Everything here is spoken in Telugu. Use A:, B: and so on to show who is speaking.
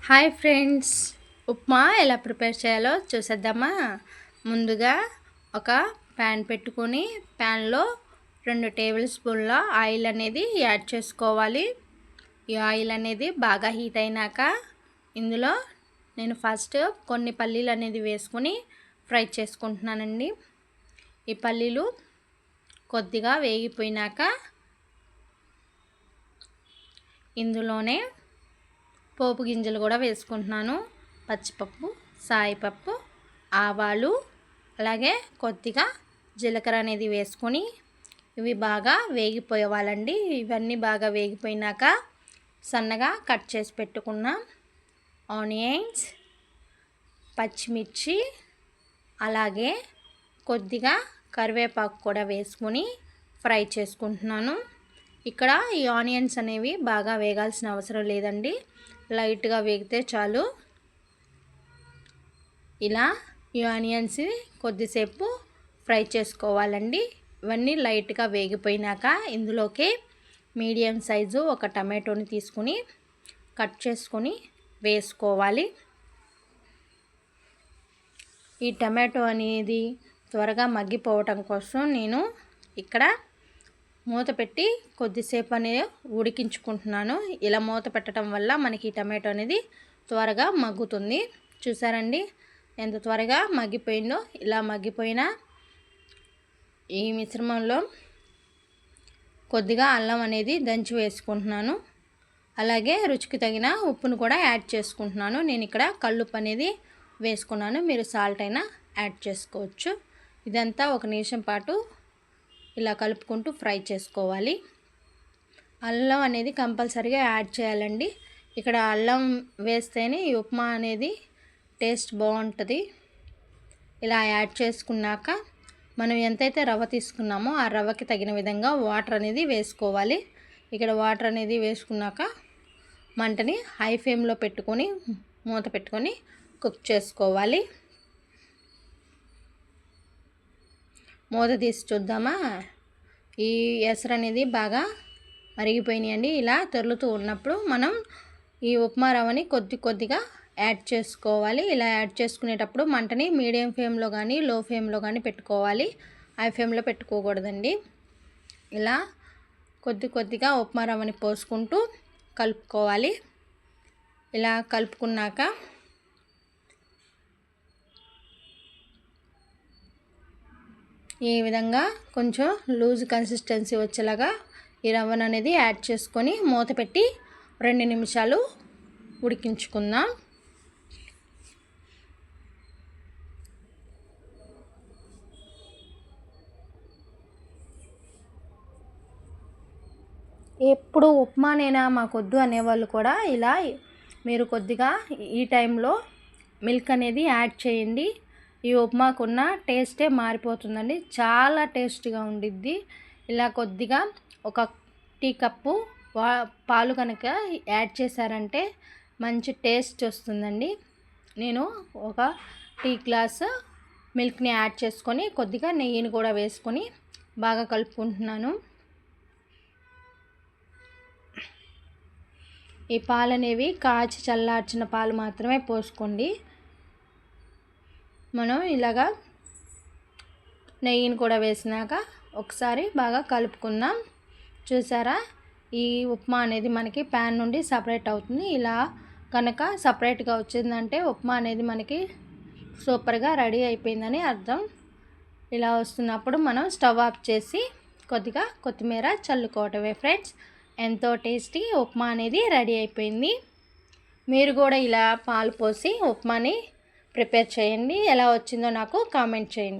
A: హాయ్ ఫ్రెండ్స్, ఉప్మా ఎలా ప్రిపేర్ చేయాలో చూసేద్దామా. ముందుగా ఒక ప్యాన్ పెట్టుకొని ప్యాన్లో 2 టేబుల్ స్పూన్ల ఆయిల్ అనేది యాడ్ చేసుకోవాలి. ఈ ఆయిల్ అనేది బాగా హీట్ అయినాక ఇందులో నేను ఫస్ట్ కొన్ని పల్లీలు అనేది వేసుకొని ఫ్రై చేసుకుంటున్నానండి. ఈ పల్లీలు కొద్దిగా వేగిపోయినాక ఇందులోనే పోపు గింజలు కూడా వేసుకుంటున్నాను. పచ్చిపప్పు, సాయిపప్పు, ఆవాలు, అలాగే కొద్దిగా జీలకర్ర అనేది వేసుకొని ఇవి బాగా వేగిపోయేవాళ్ళండి. ఇవన్నీ బాగా వేగిపోయినాక సన్నగా కట్ చేసి పెట్టుకున్న ఆనియన్స్, పచ్చిమిర్చి, అలాగే కొద్దిగా కరివేపాకు కూడా వేసుకొని ఫ్రై చేసుకుంటున్నాను. ఇక్కడ ఈ ఆనియన్స్ అనేవి బాగా వేగాల్సిన అవసరం లేదండి, లైట్గా వేగితే చాలు. ఇలా ఈ ఆనియన్స్ కొద్దిసేపు ఫ్రై చేసుకోవాలండి. ఇవన్నీ లైట్గా వేగిపోయినాక ఇందులోకి మీడియం సైజు ఒక టమాటోని తీసుకుని కట్ చేసుకొని వేసుకోవాలి. ఈ టమాటో అనేది త్వరగా మగ్గిపోవటం కోసం నేను ఇక్కడ మూత పెట్టి కొద్దిసేపు అనేది ఉడికించుకుంటున్నాను. ఇలా మూత పెట్టడం వల్ల మనకి టమాటో అనేది త్వరగా మగ్గుతుంది. చూసారండి ఎంత త్వరగా మగ్గిపోయిందో. ఇలా మగ్గిపోయిన ఈ మిశ్రమంలో కొద్దిగా అల్లం అనేది దంచి వేసుకుంటున్నాను. అలాగే రుచికి తగిన ఉప్పును కూడా యాడ్ చేసుకుంటున్నాను. నేను ఇక్కడ కల్లుప్పు అనేది వేసుకున్నాను, మీరు సాల్ట్ అయినా యాడ్ చేసుకోవచ్చు. ఇదంతా 1 నిమిషం పాటు ఇలా కలుపుకుంటూ ఫ్రై చేసుకోవాలి. అల్లం అనేది కంపల్సరీగా యాడ్ చేయాలండి. ఇక్కడ అల్లం వేస్తేనే ఈ ఉప్మా అనేది టేస్ట్ బాగుంటుంది. ఇలా యాడ్ చేసుకున్నాక మనం ఎంతైతే రవ్వ తీసుకున్నామో ఆ రవ్వకి తగిన విధంగా వాటర్ అనేది వేసుకోవాలి. ఇక్కడ వాటర్ అనేది వేసుకున్నాక మంటని హై ఫ్లేమ్లో పెట్టుకొని మూత పెట్టుకొని కుక్ చేసుకోవాలి. మూత తీసి చూద్దామా. ఈ ఎసరు అనేది బాగా మరిగిపోయినాయండి. ఇలా తెరులుతూ ఉన్నప్పుడు మనం ఈ ఉప్మా రవ్వని కొద్దిగా యాడ్ చేసుకోవాలి. ఇలా యాడ్ చేసుకునేటప్పుడు మంటని మీడియం ఫ్లేమ్లో కానీ లో ఫ్లేమ్లో కానీ పెట్టుకోవాలి, హై ఫ్లేమ్లో పెట్టుకోకూడదండి. ఇలా కొద్దిగా ఉప్మా రవ్వని పోసుకుంటూ కలుపుకోవాలి. ఇలా కలుపుకున్నాక ఈ విధంగా కొంచెం లూజ్ కన్సిస్టెన్సీ వచ్చేలాగా ఈ రవ్వను అనేది యాడ్ చేసుకొని మూత పెట్టి 2 నిమిషాలు ఉడికించుకుందాం. ఎప్పుడు ఉప్మానేనా మాకొద్దు అనేవాళ్ళు కూడా ఇలా మీరు కొద్దిగా ఈ టైంలో మిల్క్ అనేది యాడ్ చేయండి. ఈ ఉప్మాకున్న టేస్టే మారిపోతుందండి, చాలా టేస్ట్గా ఉండిద్ది. ఇలా కొద్దిగా ఒక టీ కప్పు పాలు కనుక యాడ్ చేశారంటే మంచి టేస్ట్ వస్తుందండి. నేను ఒక టీ గ్లాసు మిల్క్ని యాడ్ చేసుకొని కొద్దిగా నెయ్యిని కూడా వేసుకొని బాగా కలుపుకుంటున్నాను. ఈ పాలు అనేవి కాచి చల్లార్చిన పాలు మాత్రమే పోసుకోండి. మనం ఇలాగా నెయ్యిని కూడా వేసినాక ఒకసారి బాగా కలుపుకుందాం. చూసారా, ఈ ఉప్మా అనేది మనకి ప్యాన్ నుండి సపరేట్ అవుతుంది. ఇలా కనుక సపరేట్గా వచ్చిందంటే ఉప్మా అనేది మనకి సూపర్గా రెడీ అయిపోయిందని అర్థం. ఇలా వస్తున్నప్పుడు మనం స్టవ్ ఆఫ్ చేసి కొద్దిగా కొత్తిమీర చల్లుకోవటమే ఫ్రెండ్స్. ఎంతో టేస్టీ ఉప్మా అనేది రెడీ అయిపోయింది. మీరు కూడా ఇలా పాలు పోసి ఉప్మాని ప్రిపేర్ చేయండి. ఎలా వచ్చిందో నాకు కామెంట్ చేయండి.